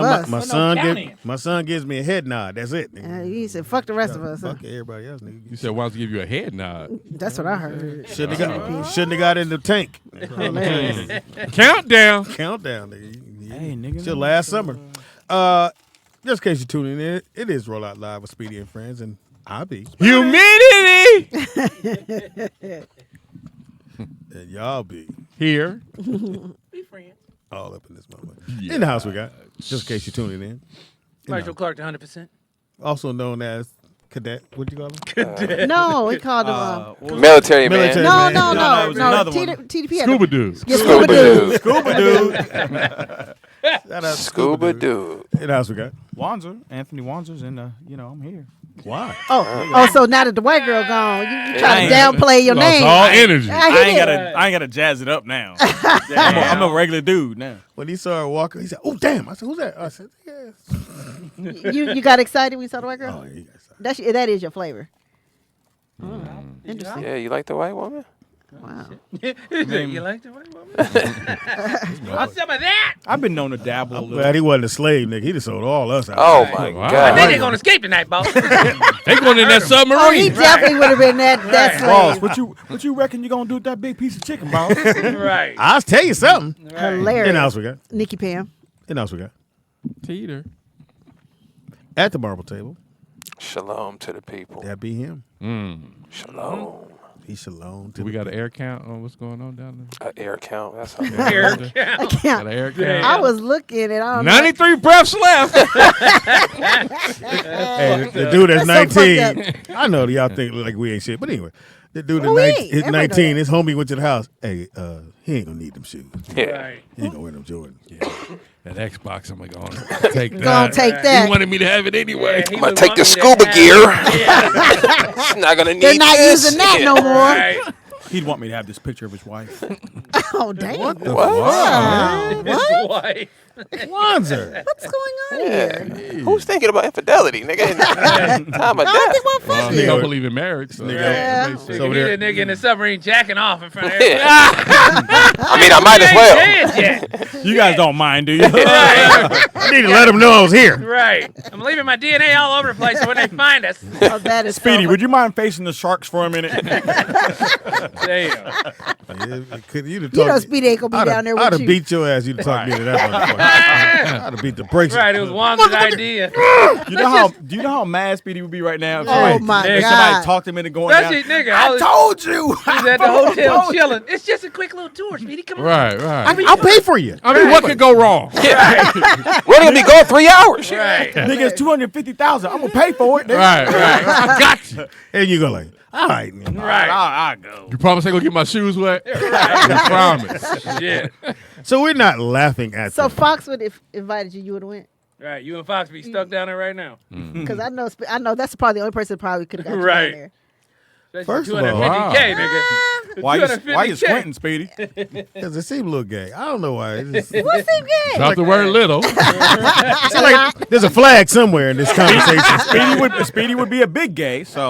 us. My son gives me a head nod. That's it. He said, "Fuck the rest of us." Fuck everybody else, nigga. You said wants to give you a head nod. That's what I heard. Shouldn't have got in the tank. Countdown, nigga. Hey, nigga. Till last summer. Just in case you're tuning in, it is Roll Out Live with Speedy and Friends, and I'll be humidity, and y'all be here. Be friends. All up in this moment. Yeah. In the house we got, just in case you're tuning in. Marshall Clark to 100%. Also known as Cadet. What'd you call him? Cadet. No, he called him military man. No. It was another one. TDP. Scuba dude. Yeah, Scuba dude. Scuba dude. Scuba dude. In the house we got Wanzer, Anthony Wanzer's, and I'm here. Why? So now that the white girl gone, you try to downplay your name. All energy. I ain't gotta jazz it up now. I'm a regular dude now. When he saw her walking, he said, "Oh damn!" I said, "Who's that?" I said, "Yes." You got excited when you saw the white girl? Oh, yeah, you got excited. That is your flavor. Interesting. Yeah, you like the white woman? Wow. You like the white woman? Want some of that? I've been known to dabble a I'm little. glad he wasn't a slave, nigga. He just sold all us out. Oh my Wow. I God! think they're gonna escape tonight, boss. They going in that submarine. Oh, he definitely would have been that slave. Boss, what you reckon you gonna do with that big piece of chicken, boss? Right. I'll tell you something. Hilarious. In the house we got. Nikki Pam. In the house we got. Teeter. At the marble table. Shalom to the people. That be him. Shalom. He's shalom. To We the got an air count on what's going on down there. Air count. That's how Here. Got an air count. I was looking and I don't know. 93 breaths left. Hey, the dude that's That's so 19. I know y'all think like we ain't shit, but anyway, the dude Well, that's we ain't. is Everybody 19. know His homie went to the house. Hey, he ain't gonna need them shoes. Yeah. Right. He ain't gonna wear them Jordans. That Xbox, I'm going to take that. Gonna take that. He wanted me to have it anyway. He I'm gonna would take want the me to scuba have- gear. Yeah. Not gonna need They're not this. using that no more. Right. He'd want me to have this picture of his wife. Oh, damn. What the What? fuck? His wife. Wanzer. What's going on Yeah. here? Who's thinking about infidelity, nigga? Time of I death. think we're fucking. They don't believe in marriage. So Yeah. that makes sense. You need a nigga in the submarine jacking off in front of Yeah. everybody. I mean, I might as well. Dead You guys don't mind, do you? yet. Right. I need to let him know I was here. Right. I'm leaving my DNA all over the place so when they find us. Oh, that is Speedy, so would you mind facing the sharks for a minute? Damn. You'd You know Speedy ain't gonna be down there I'd with have you. beat your ass. You'd have talked me to that motherfucker. I'd have beat the brakes. Right, it was Wanda's idea. Do you know how mad Speedy would be right now? Oh, my If God. somebody talked him into going Especially, down. nigga, I told you. he's at the hotel chilling. It's just a quick little tour, Speedy. Come on. Right. I'll pay for you. I mean, what could go wrong? We're gonna be gone 3 hours. Right. Nigga, it's $250,000. I'm gonna pay for it. Nigga. Right. I got you. And you go like, all right. Man. Right. I go. You promise I gonna get my shoes wet? I promise. Shit. So we're not laughing at So them. Fox would have invited you. You would have went. Right. You and Fox be stuck down there right now. Because I know that's probably the only person that probably could have got you Right. down there. First of all, 250K, nigga. Why you 250K. squinting, Speedy? Because it seemed a little gay. I don't know why. It's just, What's him gay? Drop the word little. it's like there's a flag somewhere in this conversation. Speedy would be a big gay, so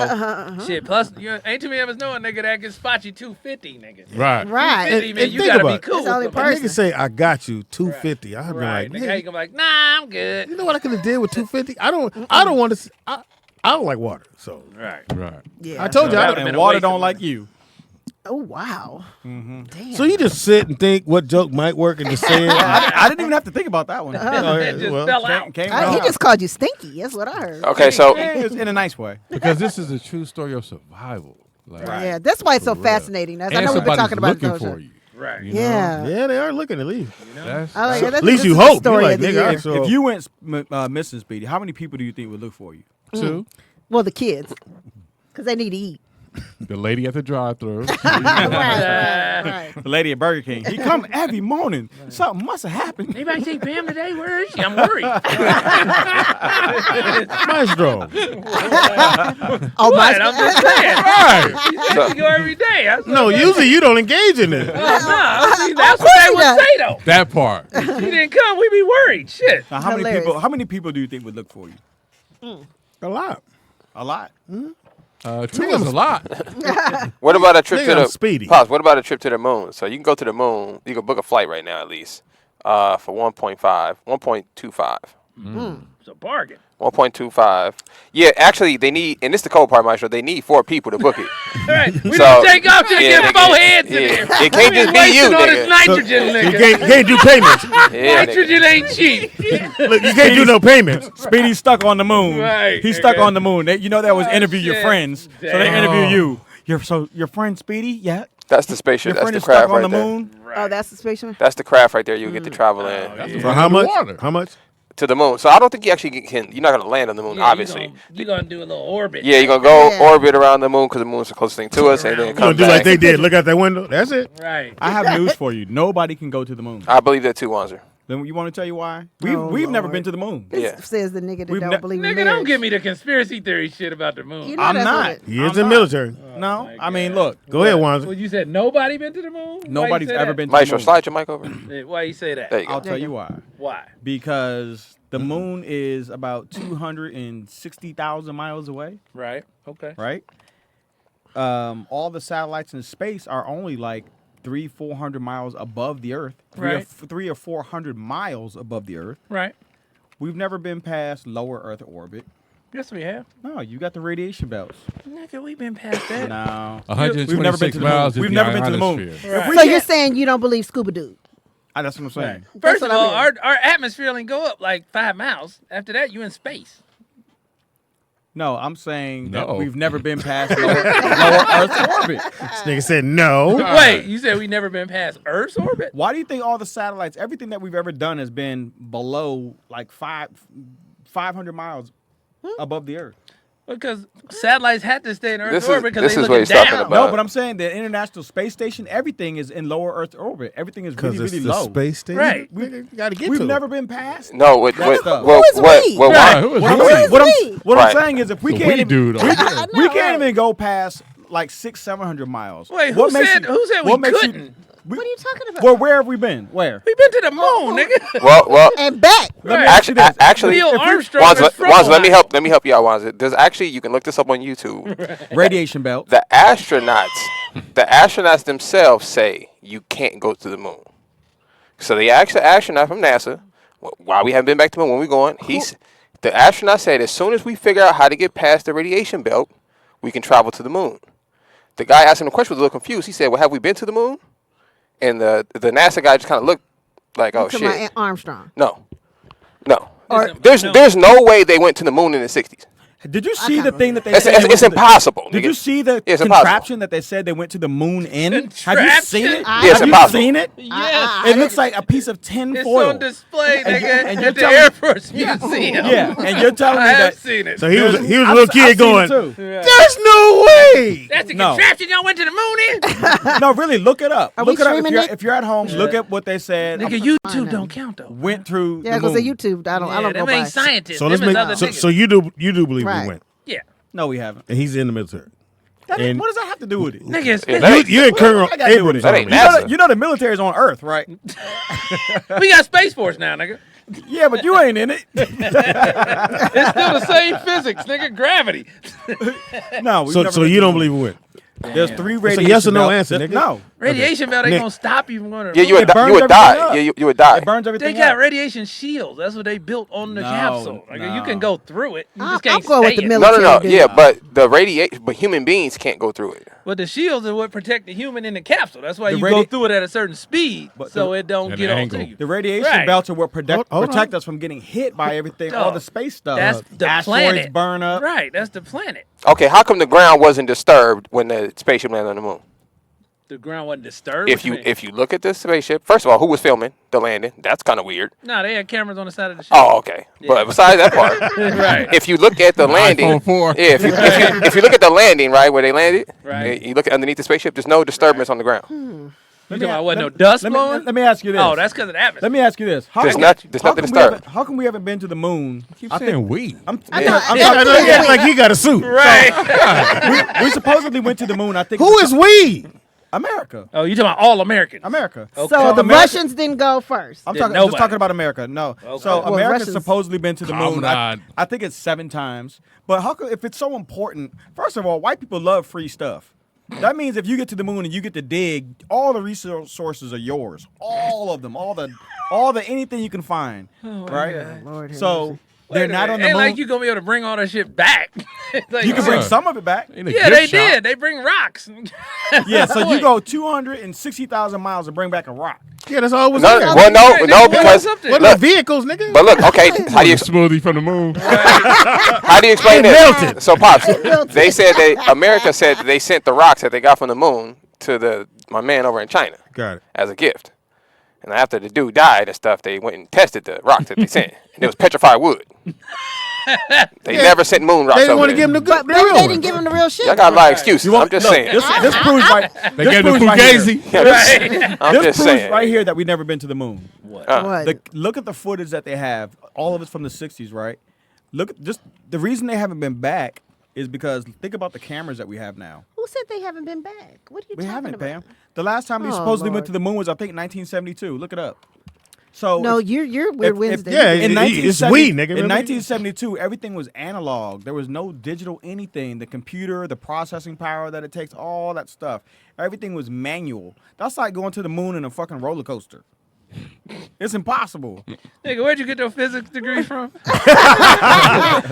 Shit. Plus, ain't too many of us knowing nigga that can spot you 250, nigga. Right. Right. 250, man, and you think gotta about be it. cool. That's the only with When person. niggas say, I got you, 250. I'd be Right. like, Nigga, nigga, you gonna be like, nah, I'm good. you know what I could have did with 250? I don't want to. I don't like water, so Right. Right. Yeah. I told you. that I would've don't, been and a water waste of don't money. like you. Oh, wow. Damn. so you just sit and think what joke might work and just say it. I didn't even have to think about that one. It just well, fell out. Came He out. just called you stinky. That's what I heard. Okay, so Yeah, it was in a nice way. Because this is a true story of survival. Like, Yeah, that's why it's so For real. fascinating. That's, I And know we've been somebody's talking about looking those. for you. Right. You know? Yeah. Yeah, they are looking to leave. That's, I like it. At least This you is the hope. story You're like, of the nigga, year. I saw- If you went missing, Speedy, how many people do you think would look for you? two. Well, the kids, because they need to eat. The lady at the drive-thru. Right. The lady at Burger King. He come every morning. Something must have happened. Anybody see Pam today? Where is she? I'm worried. Maestro. Oh, my. What? I'm just saying. Right. You go every day. No, usually you don't engage in it. No, that's Of what course they he would does. say though. That part. He didn't come, we'd be worried. Shit. Now, Hilarious. how many people do you think would look for you? A lot. A lot. Two is a lot. what about a trip Nigga, to I'm the Speedy. Pause. What about a trip to the moon? So you can go to the moon. You can book a flight right now at least for 1.25. It's a bargain. 1.25. Yeah, actually, they need, and this is the cold part, Maestro. They need 4 people to book it. Right. We So, don't take off till we yeah, get nigga. 4 heads in Yeah. there. It can't just be you, all this nigga. nitrogen, You nigga. can't do payments. Yeah, nigga. Nitrogen ain't cheap. Look, you can't do no payments. Speedy's stuck on the moon. Right, He's stuck nigga. on the moon. That was Oh, interview your shit. friends. So they Damn. interview you. Your friend Speedy? Yeah. That's the spaceship. Your That's friend the is stuck craft on right the there. moon. Oh, that's the spaceship. That's the craft right there. You get to travel in For how much? Water. How much? to the moon. So I don't think you actually can. You're not gonna land on the moon, Yeah, obviously. You're gonna do a little orbit. Yeah, you're gonna go Yeah. orbit around the moon because the moon's the closest thing to us, and then You come gonna do back. like they did? Look out that window. That's it. Right. I have news for you. Nobody can go to the moon. I believe that too, Wanzer. Then you want to tell you why? Oh, We've never Lord. been to the moon. This Yeah. says the nigga that We've don't ne- believe in Nigga, don't marriage. give me the conspiracy theory shit about the moon. You know I'm that's not. what it- He is I'm in the not. military. No, my I mean, God. look. Go ahead, Well, Wanzer. you said nobody been to the moon? Nobody's Why you say ever that? been to the Maestro, moon. slide your mic over. Why you say that? There you go. I'll tell you why. Why? Because the moon is about 260,000 miles away, Right. Okay. right? All the satellites in space are only like 400 miles above the Earth. Right. 300 or 400 miles above the Earth. Right. We've never been past lower Earth orbit. Yes, we have. No, you got the radiation belts. Nigga, we've been past that. No. 126 We've never been to the moon. miles. is We've the never been to the moon. ionosphere. Right. So you're saying you don't believe scuba dude? That's what I'm saying. Right. That's First what of I all, mean. our atmosphere only go up like 5 miles. After that, you in space. No, I'm saying that No. we've never been past lower Earth orbit. This nigga said no. Wait, you said we never been past Earth's orbit? Why do you think all the satellites, everything that we've ever done has been below like 500 miles above the Earth? Because satellites had to stay in Earth's This is- orbit because this they is what looking he's talking down. about. No, but I'm saying the International Space Station, everything is in lower Earth orbit. Everything is really, Because it's really the low. space station. Right. You gotta get We've to never it. been past. No, what? That stuff. Well, Who is what? we? Well, Right. why- Who is What I'm we? saying, what I'm Right. saying is if we The can't we even, dude over there. we can't even go past like 600-700 miles. Wait, What who makes said, you- who said we what makes you- couldn't? we- What are you talking about? Well, where have we been? Where? We been to the moon, nigga. well, And back. Let me Right. ask you this. actually, Neil if we- Armstrong Wanzer, is from Wanzer, let me Ohio. help you out, Wanzer. There's actually, you can look this up on YouTube. Radiation belt. The astronauts themselves say you can't go to the moon. So the actual astronaut from NASA, why we haven't been back to the moon, when we going, the astronaut said as soon as we figure out how to get past the radiation belt, we can travel to the moon. The guy asking the question was a little confused. He said, well, have we been to the moon? And the NASA guy just kind of looked like, oh, to shit. my Armstrong. No. Or- There's no way they went to the moon in the 60s. Did you see the kinda thing that they It's, said? it's, they went it's to the- impossible. Did nigga. you see the It's impossible. contraption that they said they went to the moon in? Have you Contraption? seen it? Yeah, it's Have you impossible. seen it? Yes. It looks like a piece of tin It's foil. on display, And nigga, you- and you're at the telling- Air Force Museum. Yeah, and you're telling me I have that. seen it. So he was a little I've kid seen going, it too. there's no way. That's the No. contraption y'all went to the moon in? No, really, look it up. Are we Look it up streaming it? if you're at home. Look at what they said. Nigga, YouTube don't count, though. Went through Yeah, the because moon. of YouTube, I don't go them by. ain't scientists. So let's them is make other so, niggas. so you do believe Right. we went, Yeah. No, we haven't. and he's in the military. What does that have to do with it? Nigga, it's Yeah, that ain't- You and Colonel I gotta do with Abrams. it. That ain't on it. NASA. You know the military's on Earth, right? we got Space Force now, nigga. Yeah, but you ain't in it. It's still the same physics, nigga. Gravity. No, we've So never so been you to don't the moon. believe we went. There's 3 It's radiation a yes or no belts. answer, nigga. No. Radiation belt ain't Nick. gonna stop you from going to the Yeah, moon. you would, It burns you would everything die. up. Yeah, you would die. It burns They everything got up. radiation shields. That's what they built on the No, capsule. Like, no. you can go through it. You I'm just can't going with stay the in it. military. No. dude. Yeah, but human beings can't go through it. But the shields are what protect the human in the capsule. That's why The you go through it at a certain speed, But so the- it don't And get the on angle. to you. The radiation Right. belts are what Hold on. protect us from getting hit by everything, all Dog, the space stuff. That's the Asteroids planet. burn up. Right, that's the planet. Okay, how come the ground wasn't disturbed when the spaceship landed on the moon? The ground wasn't disturbed. If you look at this spaceship, first of all, who was filming the landing? That's kind of weird. No, they had cameras on the side of the ship. Oh, okay. But besides that part, Right. if you look at the landing, iPhone 4. yeah, if you look at the landing, right where they landed, Right. you look underneath the spaceship, there's no disturbance on the ground. You talking about wasn't no dust blowing? Let me ask you this. Oh, that's because of the atmosphere. Let me ask you this. How There's come- nothing how come we disturbed. haven't- How come we haven't been to the moon? Keep I saying think we. I'm I yeah, know, I'm yeah, talking- yeah, It's like he got a suit. Right. we supposedly went to the moon. I think Who is we? America? Oh, you talking about all Americans? America. So Okay. the America- Russians didn't go first. I'm Did talking, nobody. just talking about America. No. Okay. So Well, America's Russians- supposedly been to the moon. I Comrade. think it's 7 times. But how come, if it's so important, first of all, white people love free stuff. That means if you get to the moon and you get to dig, all the resources are yours. All of them. All the anything you can find, Oh, my right? God. Lord have So mercy. they're Wait a not minute. on the Ain't moon. like you gonna be able to bring all that shit back. Like, You can bring Yeah. some of it back. Ain't a yeah, gift they shop. did. They bring rocks. Yeah, so you Wait. go 260,000 miles to bring back a rock. Yeah, that's all it was. No, there. well, no, Right, no, nigga, because what's up there? What look, the vehicles, nigga? but look, okay, how do you Smoothie from the moon. how do you explain It this? melted. So, pops, they said America said that they sent the rocks that they got from the moon to my man over in China Got it. as a gift. And after the dude died and stuff, they went and tested the rocks that they sent, and it was petrified wood. They never sent moon rocks They didn't over want to there. give him the But good. maybe real they one. didn't give him the real shit. Y'all got a lot of excuses. I'm just saying. This proves right. They this gave the proves right here. Fugazi. I'm This just proves saying. right here that we've never been to the moon. What? Look at the footage that they have. All of it's from the 60s, right? Look at just the reason they haven't been back is because think about the cameras that we have now. Who said they haven't been back? What are you We talking haven't, about? Pam. The last time we Oh, supposedly Lord. went to the moon was I think 1972. Look it up. So No, if- you're Weird Wednesday. yeah, in it's 1970 we, nigga, in remember? 1972, everything was analog. There was no digital anything. The computer, the processing power that it takes, all that stuff. Everything was manual. That's like going to the moon in a fucking roller coaster. It's impossible. Nigga, where'd you get your physics degree from? Right,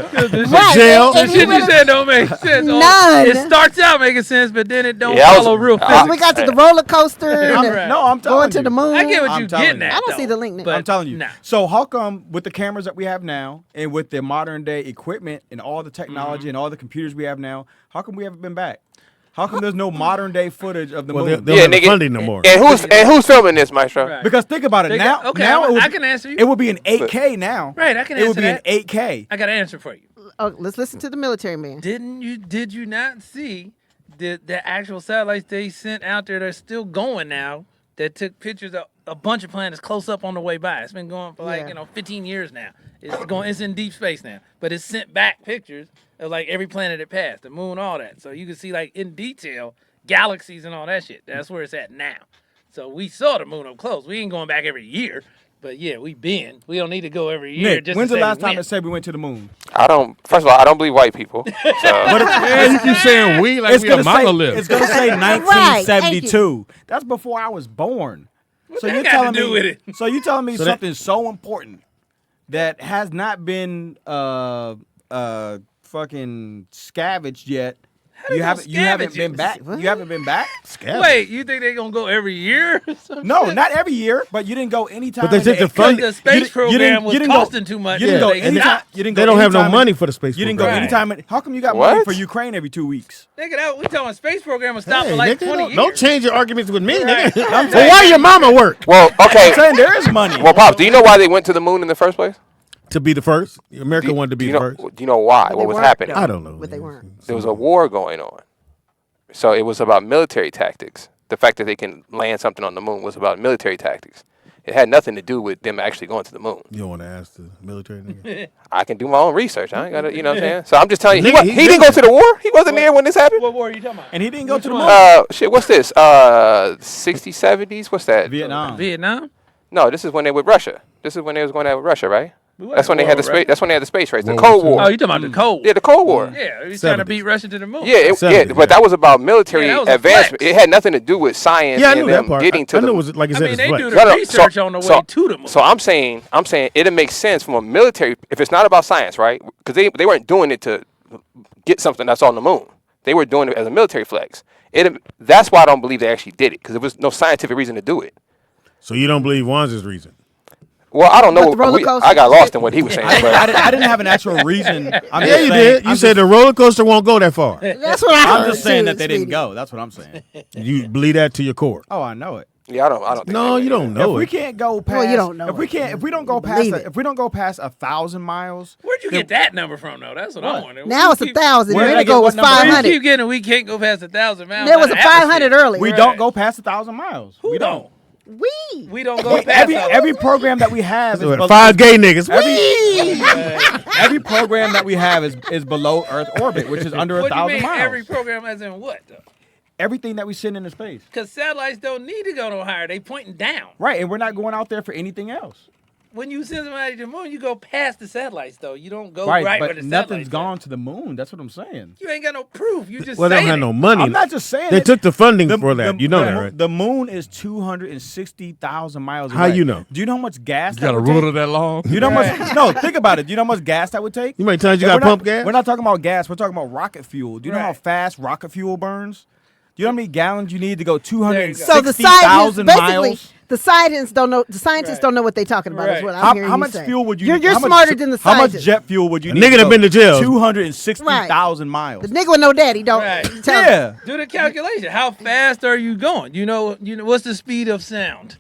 jail. The and he shit you went- said don't make sense. None. It starts out making sense, but then it don't Yeah, I was- follow real I- physics. We got to the roller coaster. and Right. No, I'm telling going to you. the moon. I get what I'm you telling getting you. at. I don't see though, the link, nigga. but I'm telling you. Nah. So how come with the cameras that we have now and with the modern day equipment and all the technology and all the computers we have now, how come we haven't been back? How come there's no modern day footage of the Well, moon? they don't have the nigga. funding no more. And who's filming this, Maestro? Right. Because think about it They now. got- okay, now I can answer you. It would be an 8K now. Right, I can It would answer be that. an 8K. I got an answer for you. Oh, let's listen to the military man. Did you not see the actual satellites they sent out there that's still going now that took pictures of a bunch of planets close up on the way by? It's been going for Yeah. 15 years now. It's in deep space now. But it sent back pictures of like every planet it passed, the moon, all that. So you can see like in detail galaxies and all that shit. That's where it's at now. So we saw the moon up close. We ain't going back every year. But yeah, we been. We don't need to go every year. Nick, just when's to the say last we time went. it said we went to the moon? First of all, I don't believe white people. So, Yeah, you keep saying we like we a monolith. It's gonna say Right, 1972. That's before I was born. So that you're got to telling do me. with it? So you're telling me So that- something so important that has not been fucking scavenged yet. You haven't been back. What? You haven't been back. Wait, you think they gonna go every year? No, not every year, but you didn't go anytime. But they in take the eight- fund- Because the space program was didn't costing too much. You didn't go They anytime. stopped. You didn't go They don't have no anytime- money for the space You didn't go program. anytime. How come you got What? money for Ukraine every 2 weeks? Nigga, that we talking space program was stopped Hey, for like nigga, 20 don't, years. don't change your arguments with me, Right. nigga. I'm Well, why your mama work? well, okay. I'm saying there is money. Well, Pops, do you know why they went to the moon in the first place? To be the first. America wanted to Do be you the know, first. do you know why? But What they was weren't, happening? though. I don't know. But they weren't. There was a war going on. So it was about military tactics. The fact that they can land something on the moon was about military tactics. It had nothing to do with them actually going to the moon. You don't want to ask the military nigga? I can do my own research. I ain't got to, you know what I'm saying? So I'm just telling you, Nigga, he he didn't go to the war. He wasn't there when this happened. What war are you talking about? And he didn't go to the Which moon. one? Shit, what's this? 60s, 70s? What's that? Vietnam. Vietnam? No, this is when they with Russia. This is when they was going out with Russia, right? We That's when wasn't they had the war, right? space. That's when they had the space race, the World Cold War War. Oh, you talking about the Cold? Yeah, the Cold War. Yeah, he was trying to 70s. beat Russia to the moon. Yeah, 70s, but that was about military Yeah, that was a advancement. flex. It had nothing to do with science Yeah, I and knew them that part. getting to I knew the it was like you I said, mean, it's they flex. do the No, no, research on the way to the moon. So I'm saying it'll make sense from a military if it's not about science, right? Because they weren't doing it to get something that's on the moon. They were doing it as a military flex. That's why I don't believe they actually did it because there was no scientific reason to do it. So you don't believe Wanda's reason? Well, I don't know. But the roller coaster- I got lost in what he was saying. I, but I didn't have an actual reason. I'm Yeah, just you saying, did. You I'm said just, the roller coaster won't go that far. That's what I heard. I'm just saying too, that they didn't Speedy. go. That's what I'm saying. You believe that to your core. Oh, I know it. yeah, I don't think No, they you did. don't know If we it. can't go past, Well, you don't know If we it. can't, if we don't go past, Believe it. if we don't go past 1,000 miles, Where'd you get that number from, though? That's what I'm wondering. Now it's 1,000. Where A did I minute get ago what was number? We 500. keep getting we can't go past 1,000 miles. There was out a of 500 atmosphere. earlier. we Right. don't go past 1,000 miles. Who we don't? We don't go past Every program that we have is below, 5 gay niggas. every program that we have is below Earth orbit, which is under What do you 1,000 mean miles. every program as in what, though? Everything that we send into space, Because satellites don't need to go no higher. They pointing down. right? And we're not going out there for anything else. when you send somebody to the moon, you go past the satellites, though. You don't go Right, right where but the nothing's satellites gone are. to the moon. That's what I'm saying. You ain't got no proof. You just Well, they don't saying have it. no money. I'm not just saying They it. took the funding for that. You know that, right? The moon is 260,000 miles away. How you know? Do you know how much gas You that got a would ruler take? that long? You know how much? No, think about it. Do you know how much gas that would take? You many times you And got pump gas? We're not talking about gas. We're talking about rocket fuel. Do you know how Right. fast rocket fuel burns? Do you know how many gallons you need to go So the scientists, 260,000 basically, miles? the scientists don't know. The scientists Right. don't know what they're talking about. Is Right. what I'm hearing How you much say. fuel would you? You're how much- smarter than the How much scientists. jet fuel would you A need? nigga that been to jail. 260,000 miles. The nigga with no daddy don't. Right. Tell Yeah. Do the calculation. How fast are you going? You know what's the speed of sound?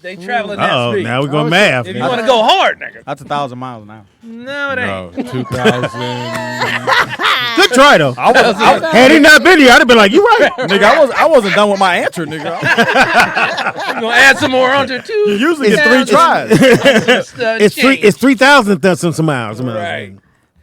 They traveling that Uh-oh, speed. now we're going math. If you want to go hard, nigga. That's 1,000 miles an hour. No, it No, ain't. 2000. Good try, though. Had he not been here, I'd have been like, you right. Nigga, I wasn't done with my answer, nigga. You gonna add some more onto it, too? You usually get 3 tries. It's 3,000 some miles. Right.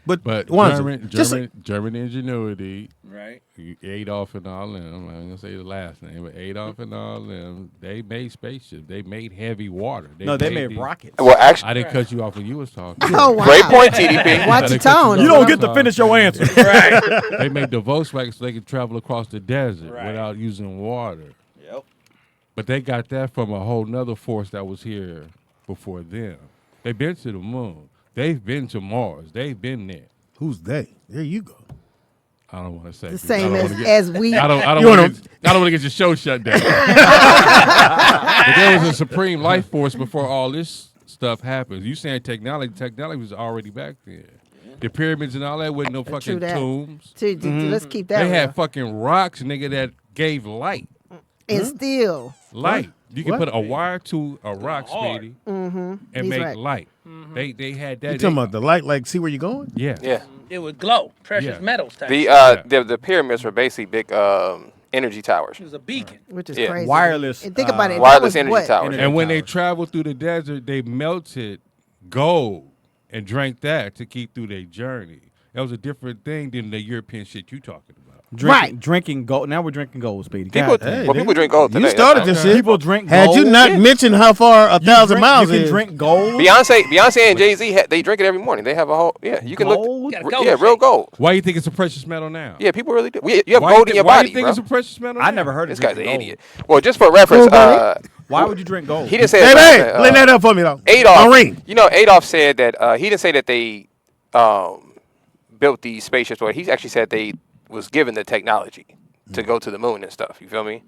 But But Wanza, just German ingenuity, Right. Adolf and all them, I'm not going to say the last name, but Adolf and all them, they made spaceships. They made heavy water. No, they made these- rockets. Well, actually, I didn't cut you off when you was talking. Oh wow. great point, TDP. Watch your tone. You don't get to finish your answer. Right. They made the Volkswagen so they could travel across the desert Right. without using water. Yep. But they got that from a whole nother force that was here before them. They've been to the moon. They've been to Mars. They've been there. who's they? There you go. I don't want to say The because same I don't as, wanna get- as we. I don't You want wanna- to get your show shut down. But there was a supreme life force before all this stuff happens. You saying technology was already back there. The pyramids and all that with no True fucking that. tombs. Let's keep that. They real. had fucking rocks, nigga, that gave light. And still, Light. You can What? put a wire to a rock, hard. Speedy, and He's make right. light. They had that. You talking about the light, like, see where you're going? Yeah. Yeah. It would glow. Precious Yeah. metals type. The pyramids were basically big energy towers. It was a beacon. which is Yeah. crazy. Wireless, And think about it. that wireless was energy what? towers. And when they traveled through the desert, they melted gold and drank that to keep through their journey. That was a different thing than the European shit you talking about. Drinking gold. Now we're drinking gold, Speedy. People, God, well, people drink gold today. You started this shit. people drink Had gold. you not mentioned how far 1,000 miles You can is, drink gold. Beyonce and Jay-Z, they drink it every morning. They have a whole, you can Gold? look, Got a gold yeah, real shake. gold. Why you think it's a precious metal now? Yeah, people really do. You have Why gold in your why body, you think bro. it's a precious metal? I now? never heard of This guy's an drinking idiot. Well, just for reference, Why would you drink gold? he didn't say hey, that. man, clean that up for me, though. Adolf, My ring. you know, Adolf said that he didn't say that they built these spaceships. Or he actually said they was given the technology to go to the moon and stuff. You feel me?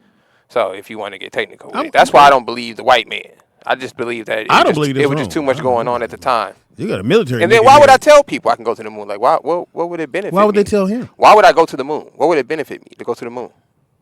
So if you want to get technical, with it. That's why I don't believe the white man. I just believe that I don't believe this it was just wrong. too much going on at the time. You got a military. And then nigga why would here. I tell people I can go to the moon? Like, why? What would it benefit? Why would me? they tell him? Why would I go to the moon? What would it benefit me to go to the moon?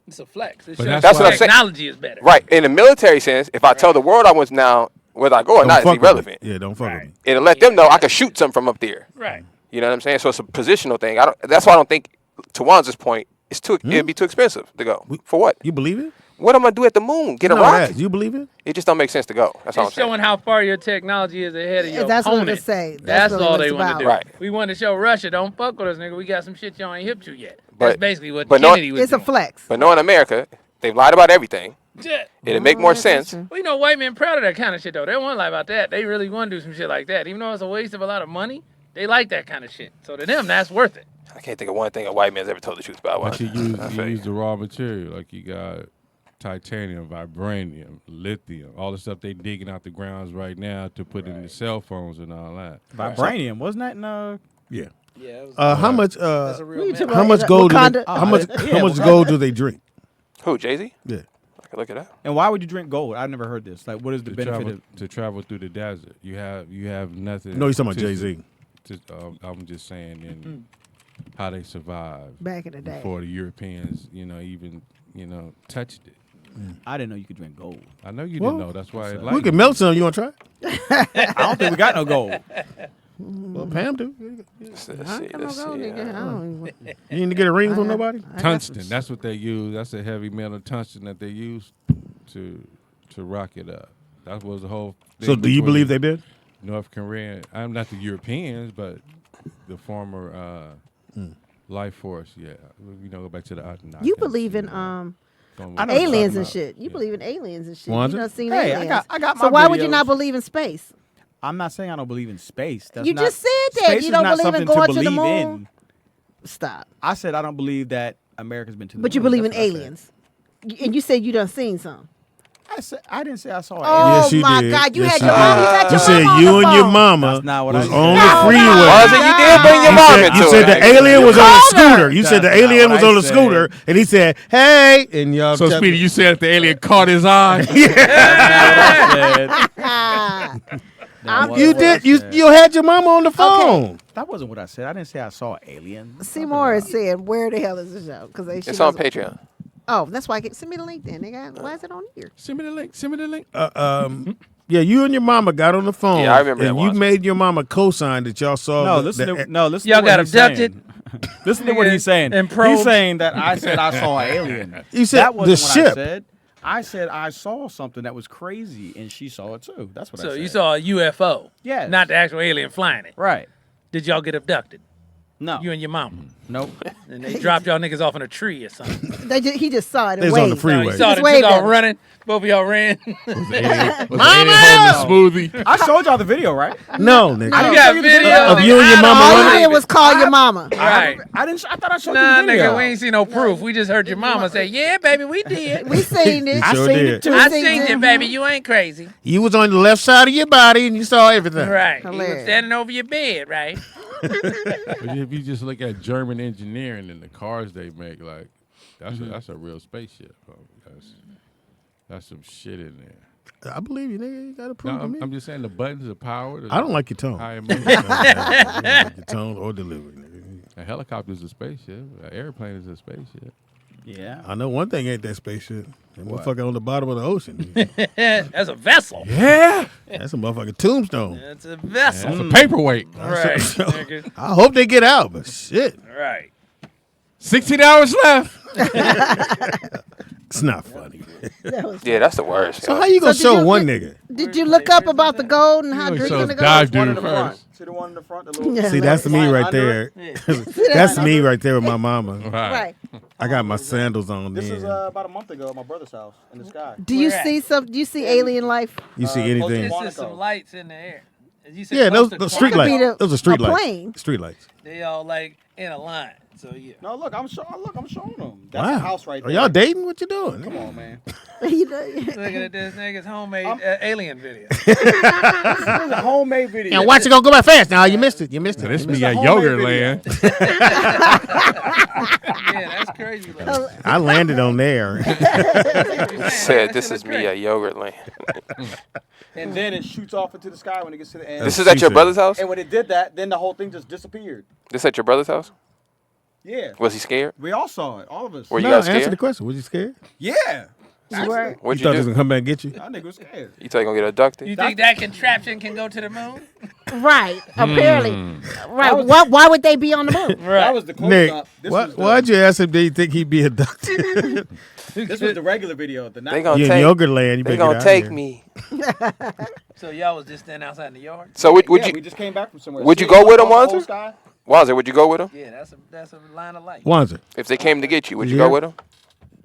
It's a flex. It But shows that's what I'm saying. technology is better. Right. In the military sense, if I tell the world I was now whether I go or Don't not is fuck with irrelevant. me. Yeah, don't fuck Right. with me. It'll let them know I can shoot something from up there. Right. You know what I'm saying? So it's a positional thing. That's why I don't think, to Wanza's point, it'd be too expensive to go. For what? You believe it? What am I gonna do at the moon? Get a No, rocket? that. You believe it? It just don't make sense to go. That's all I'm It's saying. showing how far your technology is ahead of your That's what I'm opponent. gonna say. That's really all what they it's want to about. do. Right. We want to show Russia, don't fuck with us, nigga. We got some shit y'all ain't hip to yet. But- That's basically what but no- Kennedy was It's a doing. flex. But knowing America, they've lied about everything. Yeah. It'd make more sense. Well, you know, white men proud of that kind of shit, though. They don't want to lie about that. They really want to do some shit like that. Even though it's a waste of a lot of money, they like that kind of shit. So to them, that's worth it. I can't think of one thing a white man's ever told the truth about. But you I feel you. use the raw material, like you got titanium, vibranium, lithium, all the stuff they digging out the grounds right now to put in the cell phones and all that. Vibranium, wasn't that in Yeah. Yeah. It was, How much? that's a real What you metal. talking How about? much gold? Do Wakanda? they, Oh, how much? yeah, How much Wakanda. gold do they drink? Who, Jay-Z? Yeah. I could look it up. And why would you drink gold? I've never heard this. Like, what is the To benefit travel, of? to travel through the desert, you have nothing. No, he's talking about to- Jay-Z. I'm just saying, in how they survived Back in the day. before the Europeans, even touched it. I didn't know you could drink gold. I know you Well, didn't know. That's why We can melt some. You want to try? I don't think we got no gold. Well, Pam do. Let's I see. don't Let's know, see. nigga. I don't even- You need to get a ring from nobody? I got Tungsten. some- That's what they use. That's a heavy metal tungsten that they use to rock it up. That was the whole thing. So, do you between believe they did? North Korean? I'm not the Europeans, but the former life force. Yeah, go back to the. You believe in I know what aliens you're and talking shit. You believe in aliens and shit. Wanda? You done seen Hey, aliens. I got So my why would you videos. not believe in space? I'm not saying I don't believe in space. That's You not, just said that. space You is don't not believe in something going to to the believe moon? Stop. I said I don't believe that America's been to the But you moon. believe in That's what I said. aliens. And you said you done seen some. I didn't say I saw an Oh alien. Yes, you my did. God. You Yes, had you your mom. You did. got You your said mama on you the and your phone. mama That's not what I was said. on No, the freeway. Was it? You did bring your mom into You said it. the alien was on a called her. scooter. You said the That's not alien what was I on a said. scooter, and he said, "Hey," and y'all. So, kept- Speedy, you said the alien caught his eye. Ah. You did. You had your mama on the phone. That wasn't what I said. I didn't say I saw an alien. Seymour is saying, where the hell is the show? Because It's on Patreon. Oh, that's why send me the link then, nigga. Why is it on here? Send me the link. Send me the link. Yeah, you and your mama got on the phone. Yeah, I remember and that you once. made your mama co-sign that y'all saw. No, the- listen the- to listen. Y'all to what got he's abducted? saying. Listen to what he's saying. And He's probed? saying that I said I saw an alien. You said that wasn't the what ship. I said. I said I saw something that was crazy, and she saw it too. That's what I So said. you saw a UFO? Yes. Not the actual alien flying it. right? Did y'all get abducted? No, You and your mama? nope. And they dropped y'all niggas off in a tree or something. He just saw it and They was on the waved. freeway. You saw Just the chick waved all at us. running. Both of y'all ran. Was the alien holding the smoothie? I showed y'all the video, right? No, nigga. I You didn't got show you the video Of you and your mama All running? you did was call your mama. Right. I didn't. I thought I showed Nah, you the video. nigga, we ain't seen no proof. We just heard your mama say, "Yeah, baby, we did. We seen it. You sure seen did. it too. I seen it, baby. You ain't crazy." You was on the left side of your body and you saw everything. Right. You was Hilarious. standing over your bed, right? But if you just look at German engineering and the cars they make, like that's a real spaceship. That's some shit in there. I believe you, nigga. You gotta prove No, to me. I'm just saying the buttons of power. I don't like your tone. high I emotion. don't like your tone or delivery, nigga. A helicopter is a spaceship. An airplane is a spaceship. Yeah. I know one thing ain't that spaceship. That motherfucker on the bottom of the ocean. That's a vessel. Yeah, That's a motherfucking tombstone. That's a vessel. that's a paperweight. Right. So- nigga. I hope they get out, but shit, Right. 16 hours left. it's not funny. Yeah, that's the worst. So yo. how you gonna So did show you one get- nigga? Did you look up about the gold and how You drinking show the dive gold? dude first. See the one in the front. The little Yeah. See, that's me Line right under there. That's me right there with my mama. Right. I got my sandals on This is there. about a month ago at my brother's house in the sky. Do you Where at? see some? Do you see alien life? You see close anything? to This is some lights in the air. You said Yeah, close those to street Could be lights. the- Those are street a lights. plane. Street lights. They all like in a line. So yeah. No, look, I'm showing them. That's Wow. a house right Are there. y'all dating? What you doing? Come on, man. You know, Looking at this nigga's homemade alien video. This is a homemade video. And watch it gonna go by fast. Now you missed it. You missed it. This You me missed at a homemade Yogurt video. Land. Yeah, that's crazy. Like, it. I landed on there. Said this is me at Yogurt Land. And then it shoots off into the sky when it gets to the end. This is at your brother's house? And when it did that, then the whole thing just disappeared. This at your brother's house? Yeah. Was he scared? We all saw it, all of us. Were you No, guys answer scared? the question. Was you scared? Yeah. Right. What'd You thought you he was do? gonna come back and get you? That nigga was scared. You thought you gonna get abducted? you think that contraption can go to the moon? Right. Apparently. Right. Why would they be on the moon? That was the close Nick, up. This what, was the, why'd you ask him? Did you think he'd be abducted? This was the regular video. The They night. gonna You in take. Yogurt Land? You They better get gonna out take here. me. So y'all was just standing outside in the yard? So would Yeah, you? we just came back from somewhere. would you See go it with him, across the whole Wanzer? sky? Wanzer, would you go with him? Yeah, that's a line of light. Wanzer. If they came to get you, would you Yeah. go with them?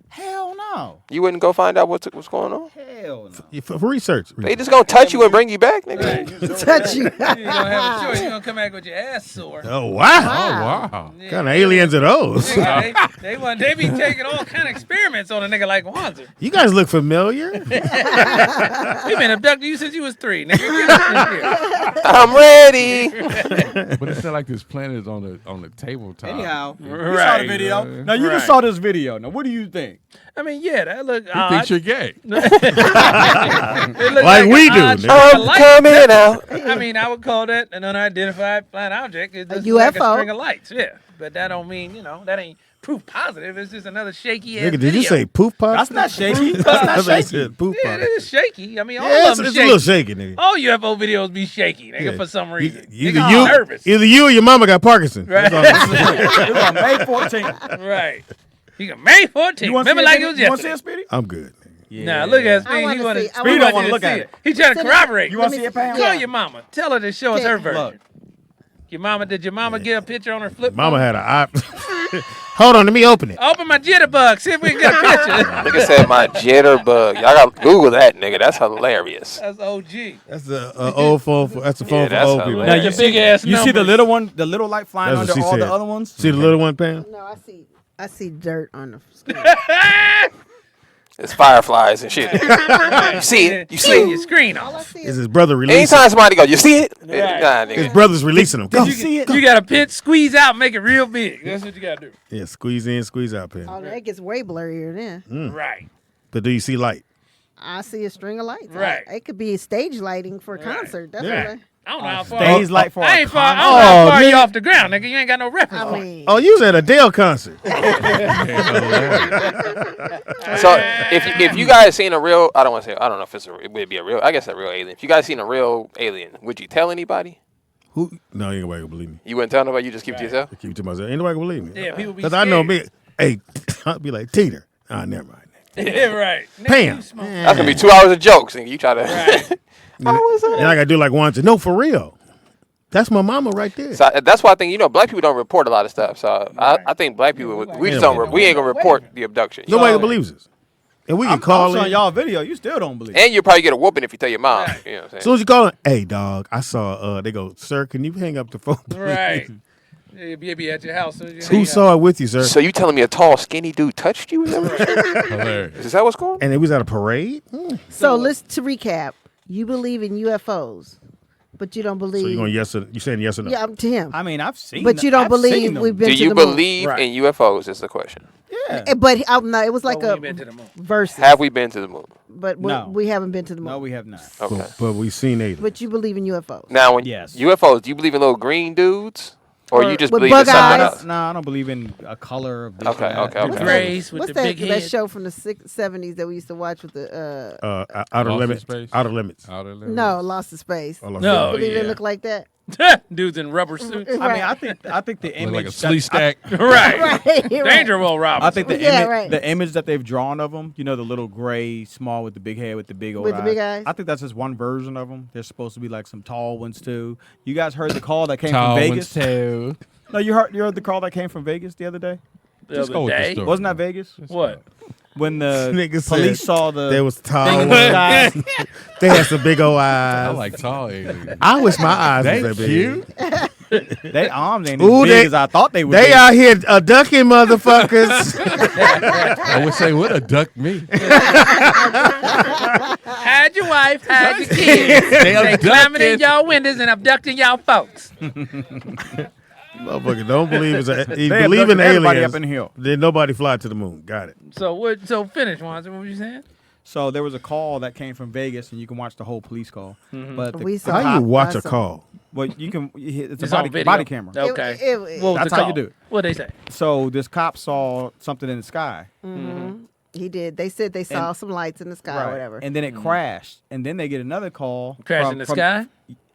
Hell no. You wouldn't go find out what's going on? Hell no. For research. They just gonna touch you and bring you back, nigga. Touch you. You gonna have a choice. You gonna come back with your ass sore. Oh wow! Oh, wow. Yeah. Kind of aliens are those? Nigga, they be taking all kind of experiments on a nigga like Wanzer. You guys look familiar. We been abducting you since you was 3, nigga. Get out here. I'm ready. But it's not like this planet is on the tabletop. Anyhow, you saw Right. the video. Yeah. Now you just saw this video. Now what do you think? I mean, yeah, that look He odd. thinks you're gay. It look Like we an do, odd nigga. string of I'm lights. coming out. I mean, I would call that an unidentified flying object. It's just A like a UFO. string of lights, yeah. But that don't mean, that ain't proof positive. It's just another shaky ass Nigga, did you video. say poof pop? That's not shaky. That's I not thought you shaky. said poof Yeah, pop. it is shaky. I mean, all Yeah, of them it's a shaky. little shaky, nigga. All UFO videos be shaky, nigga, Yeah. for some reason. Either Niggas you, nervous. either you or your mama got Parkinson's. Right. It was on May 14th. Right. You got May 14th. You want to Remember see like it? it was You want to see yesterday. it, Speedy? I'm good. Nigga. Nah, look at I Speedy. wanna He want see- to I wanna don't wanna look at it. He trying to corroborate. You want to Let see me it, Pam? Call your mama. Tell her to show us her version. Look. Did your mama get a picture on her flip phone? Mama had a Hold on, let me open it. Open my jitterbug. See if we can get a picture. Nigga said my jitterbug. Y'all got to Google that, nigga. That's hilarious. That's OG. That's the old phone. That's the phone Yeah, for that's old people. hilarious. Now your big ass. You see the little one, the little light flying That's what under she all the said. other ones? See the little one, Pam? No, I see dirt on the screen. It's fireflies and shit. You see it? You see your it? screen All I on. see Is is his brother releasing? Anytime somebody go, you see it? Right. Nah, His nigga. brother's releasing him. Go. You got to pinch, squeeze out, make it real big. That's what you got to do. Yeah, squeeze in, squeeze out, Pam. oh, that gets way blurrier then. Right. But do you see light? I see a string of lights. Right. It could be stage lighting for a concert. That's Yeah. what I don't know how far. Stage light for I a ain't far. I concert. don't know how Oh, far you man. off the ground, nigga. You ain't got no reference I point. mean, Oh, you was at a Dale concert. So if you guys seen a real, I don't want to say, I don't know if it would be a real, I guess a real alien. If you guys seen a real alien, would you tell anybody? Who? No, ain't nobody gonna believe me. You wouldn't tell nobody. You just keep it to yourself. I keep it to myself. Ain't nobody gonna believe me. Yeah, people be Because I know scared. me. Hey, I'll be like, Teeter. Ah, never mind. Yeah, right. Nigga, Pam. you smoke. That's gonna be 2 hours of jokes, and you try to. Right. How was that? And I gotta do like once. No, for real. That's my mama right there. So that's why I think black people don't report a lot of stuff. So I think black people we just don't we ain't gonna report the abduction. Nobody believes us. And we can I'm call showing in. y'all video. You still don't believe it. And you'll probably get a whooping if you tell your mom. You know what I'm As soon saying? as you call in, hey dog, I saw they go, sir, can you hang up the phone? Please? Right. Yeah, be at your house. Who saw it with you, sir? So you telling me a tall, skinny dude touched you? Is that what you're- Hilarious. is that what's going on? And it was at a parade? so let's to recap. You believe in UFOs, but you don't believe. So you saying yes or no? Yeah, I'm to him. I mean, I've seen But you don't I've believe seen them. we've been Do to you the moon. believe Right. in UFOs? Is the question. Yeah. But no, it was like Like a been to the moon. versus. Have we been to the moon? But No. we haven't been to the moon. No, we have not. Okay. But we've seen aliens. But you believe in UFOs. Now, when Yes. UFOs, do you believe in little green dudes, or you just with believe in bug something eyes? else? No, I don't believe in a color of this Okay, or that. okay, okay. The grays with What's the big that head. show from the 70s that we used to watch with the Outer Lost in limits. Space? Outer limits. Outer limits. no, Lost in Space. Oh, No. Believe yeah. it look like that? Dudes in rubber suits. I mean, I think the Look image like a that- slee stack. right. Right. Danger Will Robinson. I think the Yeah, image, right. the image that they've drawn of them, the little gray, small with the big head, with the big old With the big eyes? I think that's just one version of them. There's supposed to be like some tall ones too. You guys heard the call that came Tall from ones Vegas? too. No, you heard the call that came from Vegas the other day? the Just other go with the day. story. Wasn't that Vegas? What? When the Nigga police said saw the They was thing tall. in the sky. They had some big old I eyes. like tall aliens. I wish my eyes They was that big. cute. They arms ain't as Ooh, big they- as I thought they would They be. out here ducking motherfuckers. I wish they would have ducked me. Hide your wife, hide your kids. They climbing in abducted. y'all windows and abducting y'all folks. Motherfucker, don't believe it's a. You They believe in abducted everybody aliens. up in here. Then nobody fly to the moon. Got it. So what? So finish, Wanza. What were you saying? So there was a call that came from Vegas, and you can watch the whole police call. But the, We the saw- How you cop- watch a Awesome. call? well, you can. It's a It's on body, video. body camera. Okay. It- What was That's the how call? you do it. What they say? So this cop saw something in the sky. He did. They said they saw some lights in the sky or whatever. And then it crashed. And then they get another call. Crash in the sky,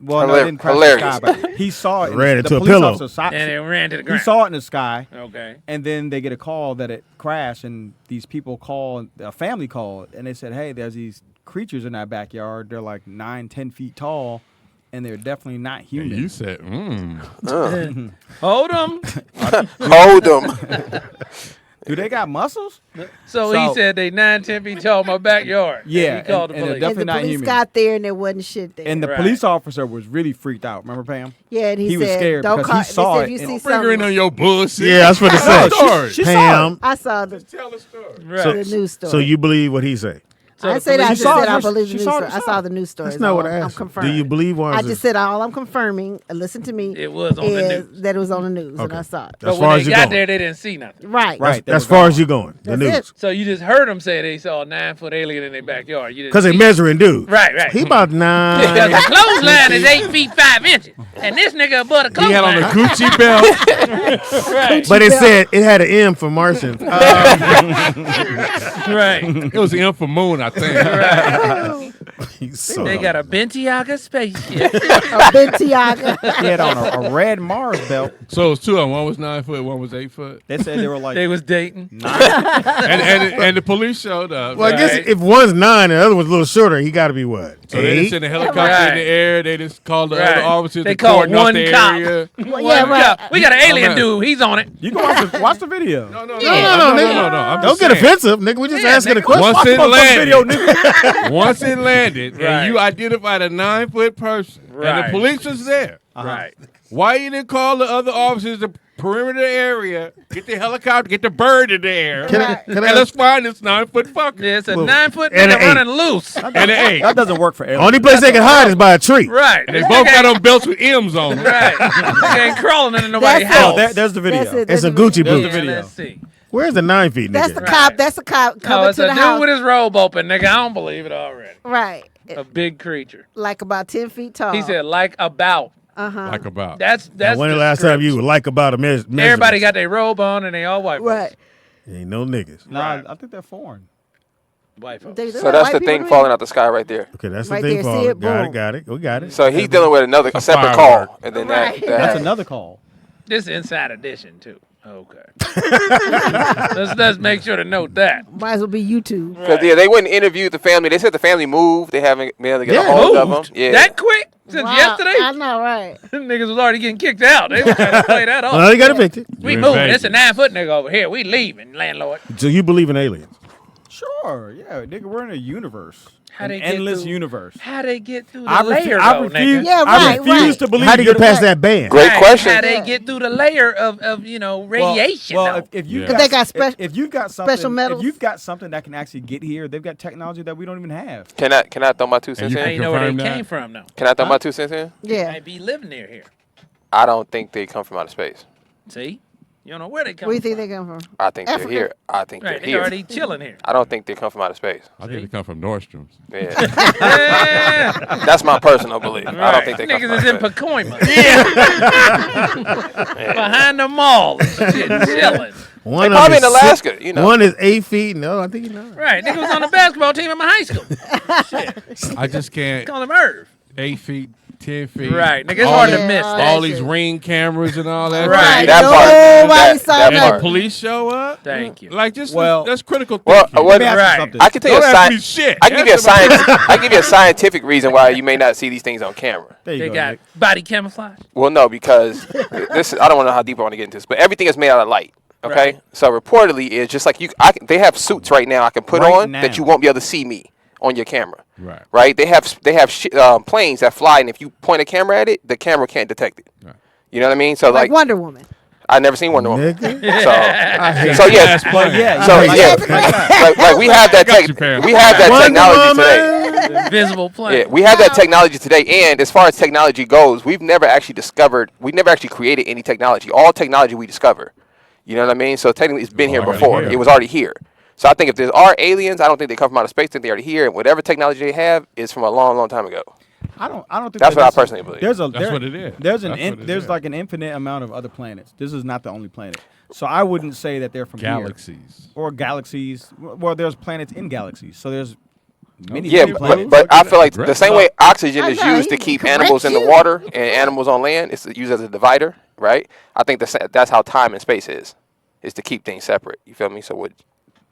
Well, no, it didn't crash in Hilarious. the sky, but he saw it. Ran the into a police pillow. officer saw- and it ran to the he ground. saw it in the sky. Okay. And then they get a call that it crashed, and these people call, a family called, and they said, hey, there's these creatures in our backyard. They're like 9-10 feet tall, and they're definitely not And human. you said, Hold them. Hold them. Do they got muscles? So he said they 9-10 feet tall in my backyard. Yeah, He called and the they're police. definitely and the not police human. got there and there wasn't shit there. And the Right. police officer was really freaked out. Remember, Pam? yeah, and he he was said, scared "Don't because call." he saw they said, it if you and- see bring her in something, on your bullshit. Yeah, that's what it Tell said. the story. She saw it. Pam. I saw the Tell the story. Right. news story. So you believe what he say? So I the said I police- just said I it. believe the She news saw it story. I herself. saw the news story. That's not what I I'm asked. confirming. Do you believe one? I just said all I'm confirming. Listen to me. It was on the is news. that it was on the news, and Okay. I saw it. As But far when as they you got going. there, they didn't see nothing. Right. Right. they As were far gone. as you going. The That's news. it. So you just heard them say they saw a 9-foot alien in their backyard. You didn't Because they see it. measuring dudes. Right, right. He about Because 9. the clothesline is 8 feet 5 inches, and this nigga above the He had on a clothesline. Gucci belt. Right, But it said it had an M for Martian. right. It was the M for Moon, I think. They got a Bentiaga spaceship. A Bentiaga. He had on a red Mars belt. So it was two of them. One was 9 foot, one was 8 foot. They said they were like They was dating. And the police showed up. Well, I guess Right. if one's 9 and the other one's a little shorter, he got to be what? So they just 8? sent a helicopter Right. in the air. They just called the Right. other officers. They to called cordon off one the cop. area. Well, yeah, right. We got an alien man. dude. He's on it. You can watch the video. No, No, I'm just Don't get saying. offensive, nigga. We just Yeah, asking a nigga. question. Once it Video, landed, nigga. once it landed, Right. and you identified a 9 foot person, and Right. the police was there. Right. Why you didn't call the other officers the perimeter area, get the helicopter, get the bird in the air, Can I and ask- let's find this 9 foot fucker Yeah, it's a Well, 9 foot and nigga an 8. running loose. and an 8. That doesn't work for aliens. Only place they can hide is by a tree. Right. And they both got on belts with M's on them. Right. They ain't crawling into nobody's That's it. house. There's the video. That's it. It's a That's Gucci There's boot. the Yeah, video. let's see. Where's the 9 feet, nigga? That's the Right. cop. That's the cop No, coming it's to a the dude house. with his robe open, nigga. I don't believe it already. Right. A big creature. Like about 10 feet tall. He said, like about. Like about. That's Now, when the last time you were like about a measure? Everybody got their robe on and they all white folks. Right. Ain't no niggas. Nah, Right. I think they're foreign. White folks. They look So like that's white the people thing to falling me. out the sky right there. Okay, that's Right the thing. there, Paul. see it? Got Boom. it. Got it. We got it. So he's dealing with a separate firework. call, and then Right. That's that another call. This Inside Edition, too. Okay. let's make sure to note that. Might as well be YouTube. because yeah, they wouldn't interview the family. They said the family moved. They haven't been able to get a Yeah, hold of moved? them. Yeah, That quick? Since Wow, yesterday? I know, right? Niggas was already getting kicked out. They was trying to play that off. Well, they got evicted. We You're moving. invading. It's a 9 foot nigga over here. We leaving, landlord. So you believe in aliens? Sure, yeah, nigga, we're in a universe. How An they get endless through- universe. How they get through the I layer, refuse. I though, refuse. nigga? Yeah, I right, refuse right. to believe. How do you get you're- past that band? great Right, question. How they get through the layer of Well, radiation? Well, though? if you Yeah. got, They got if you've got something, special metals? if you've got something that can actually get here, they've got technology that we don't even have. Can I throw my 2 cents you How in? you know where they confirm that? came from, though? Can I throw my 2 cents in? Yeah. Might be living near here. I don't think they come from outer space. See? You don't know where they come Where do from. you think they come from? I think Africa. they're here. I think Right, they're they here. already chilling here. I don't think they come from outer space. I think they come from Nordstrom's. Yeah, Yeah. that's my personal belief. I don't think they come from Niggas is in outer space. Pacoima. Behind the mall. and shit, chilling. One They probably is in Alaska, you know. One is 8 feet. No, I think he's not. Right. Nigga was on the basketball team in my high school. I just can't. Call him Irv. 8 feet, 10 feet. Right. Nigga, it's all hard the- to miss all that. All these shit. ring cameras and all that. Right. shit. That part. Nobody saw that And the part. police show up. Thank you. Like just Well- that's critical Well, thinking. what- Let me ask you Right. something. I can tell you a Don't ask me science. shit. I can give you a Ask somebody- science. I can give you a scientific reason why you may not see these things on camera. There you They go. got Nick. body camouflage. Well, no, because this is, I don't want to know how deep I want to get into this, but everything is made out of light. Okay, Right. so reportedly, it's just like they have suits right now I can put Right on now. that you won't be able to see me on your camera. Right. Right? They have planes that fly, and if you point a camera at it, the camera can't detect it. Right. You know what I mean? So Like like, Wonder Woman. I never seen Wonder Woman. Nigga. So yeah, But yeah, so like- yeah, like we have that Got you, Pam. we have that Wonder technology today. Woman. Invisible plane. Yeah, we have that technology today, and as far as technology goes, we've never actually created any technology. All technology we discover. You know what I mean? So technically, it's been here Already before. here. It was already here. So I think if there are aliens, I don't think they come from outer space. I think they're already here, and whatever technology they have is from a long, long time ago. I don't think That's that what I this is- personally believe. There's a That's what it is. There's That's what it there's is. like an infinite amount of other planets. This is not the only planet. So I wouldn't say that they're from here. Galaxies. Or galaxies. Well, there's planets in galaxies. So there's many, Yeah, many planets. but I feel like the Correct. same way oxygen I is know, used to he keep correct animals in the you. water and animals on land, it's used as a divider, right? I think that's how time and space is to keep things separate. You feel me? So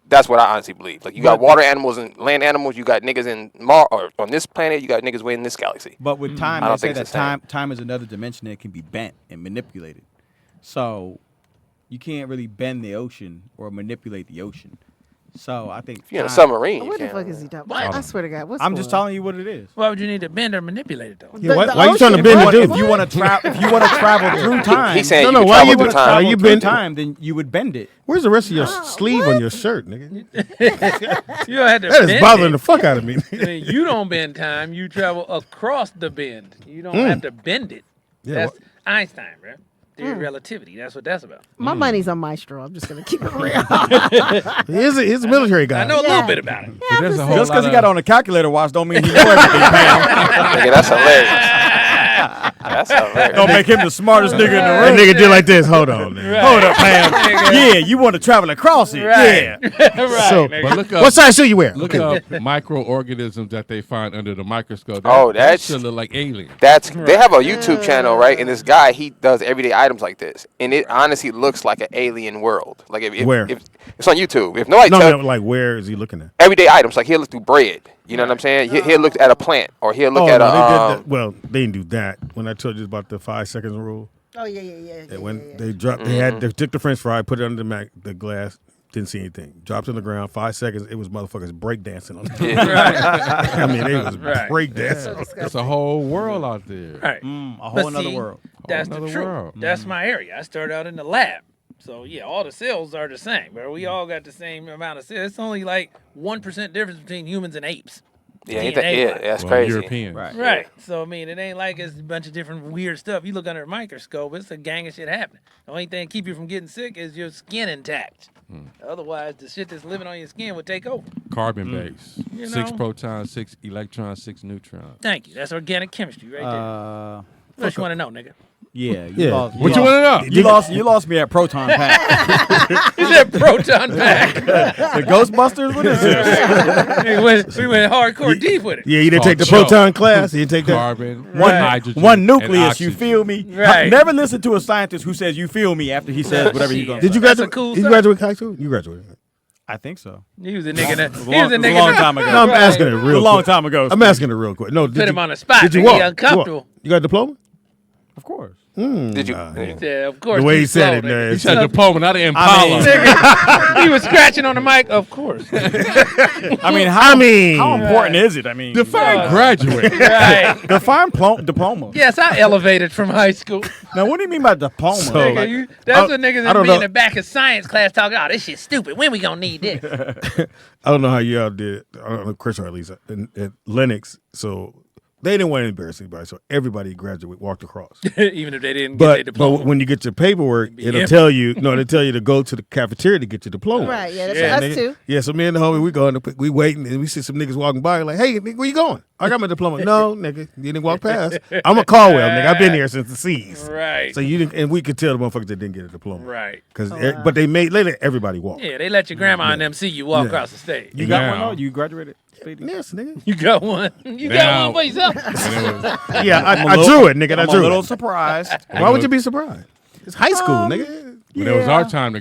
that's what I honestly believe. Like you got water animals and land animals, you got niggas in Mars or on this planet, you got niggas in this galaxy. But with time, I they don't say think that it's the same. time is another dimension that can be bent and manipulated. So you can't really bend the ocean or manipulate the ocean. So I think If you're in a time- submarine, you What the can't. fuck is he talking What? about? I swear to God. What's I'm just going on? telling you what it is. Why would you need to bend or manipulate it, though? Yeah, The why you trying to ocean, bend what? the If dude? you want to travel through time, He's saying No, you no, can why travel you through been- time. why travel you through bend- time, then you would bend it. Where's the rest of your sleeve on your shirt, nigga? You don't have to That bend is bothering it. the fuck out of me. I mean, you don't bend time. You travel across the bend. You don't have to bend it. Yeah, That's Einstein, bro. Theory of relativity. That's what that's about. My money's on Maestro. I'm just gonna keep it real. He's a military guy. I know a Yeah. little bit about it. But there's a whole Just because lot he got on a calculator watch don't mean he know everything, pal. Nigga, that's hilarious. That's hilarious. Don't make him the smartest nigga in the That room. nigga did like this. Hold on, man. Right. Hold up, Pam. Nigga. Yeah, you want to travel across it. Right. Yeah. right. So- nigga. But look up, What size shoe you wear? look up microorganisms that they find under the microscope. Oh, that that's- should look like aliens. They have a YouTube channel, right? And this guy, he does everyday items like this, and it honestly looks like an alien world. Like if Where? if it's on YouTube. If nobody No, tell no, like where is he looking at? everyday items, like he'll look through bread. You know what I'm saying? He'll look at a plant, or he'll look at no, a. they did that. Well, they didn't do that. When I told you about the 5 seconds rule, Oh yeah. and when they dropped, they took the French fry, put it under the glass, didn't see anything. Dropped it on the ground. 5 seconds, it was motherfuckers breakdancing on the I mean, they was Right. breakdancing. There's a whole world out there. Right. A whole But another see, world. That's Whole the nother truth. world. That's my area. I started out in the lab. So yeah, all the cells are the same, but we all got the same amount of cells. It's only like 1% difference between humans and apes. ain't DNA that, wise. that's Well, crazy. Europeans. Right. Right. So I mean, it ain't like it's a bunch of different weird stuff. You look under a microscope, it's a gang of shit happening. The only thing keep you from getting sick is your skin intact. Otherwise, the shit that's living on your skin would take over. Carbon base. You 6 know? protons, 6 electrons, 6 neutrons. Thank you. That's organic chemistry right there. What you want to know, nigga? Yeah. Yeah. Lost, What you want to know? You lost me at Proton Pack. He said proton pack. The Ghostbusters? What is this? we went hardcore deep with it. Yeah, you didn't take the Called proton class. You didn't take that. Carbon, Right. hydrogen, One and nucleus, you oxygen. feel me? Right. Never listen to a scientist who says you feel me after he says whatever he's going to Did you That's graduate? a cool Did you song. graduate high school? You graduated. I think so. He was a nigga that. It was He was a a nigga long that- time ago. No, I'm Right. asking it A real long quick. time ago. I'm asking it real quick. No, Put him on the spot. Did you nigga. walk? He You walk. uncomfortable. You got a diploma? Of course. Did you? Yeah, of course. The way he he's said it, slow, man. He it's- said diploma, not an Impala. I mean- nigga. He was scratching on the mic. Of course. I mean, how important is it? I mean, Define graduate. Right. define diploma. Yes, I elevated from high school. Now, what do you mean by diploma? So- Nigga, Like, that's what niggas I that don't be know. in the back of science class talking. Oh, this shit's stupid. When we gonna need this? I don't know how y'all did. I don't know, Chris or at least at Lennox. So they didn't want to embarrass anybody. So everybody graduated, walked across. Even if they didn't get their But diploma. when you get your paperwork, it'll empty. tell you. No, it'll tell you to go to the cafeteria to get your diploma. Right, yeah, that's Yeah, us Nigga. too. Yeah, so me and the homie, we going, we waiting, and we see some niggas walking by, like, hey, nigga, where you going? I got my diploma. No, nigga, you didn't walk past. I'm a Caldwell, nigga. I've been here since the C's. Right. So you didn't, and we could tell the motherfuckers that didn't get a diploma. Right. But they made later everybody walk. Yeah, they let your grandma and them see you walk Yeah. across the stage. you got Now. one though? You graduated? Speedy? Yes, nigga. You got one. You got Now- one for yourself. And it was- Yeah, I drew it, nigga. I'm I a drew little it. surprised. Why would you be surprised? It's high school, nigga. when it was our time to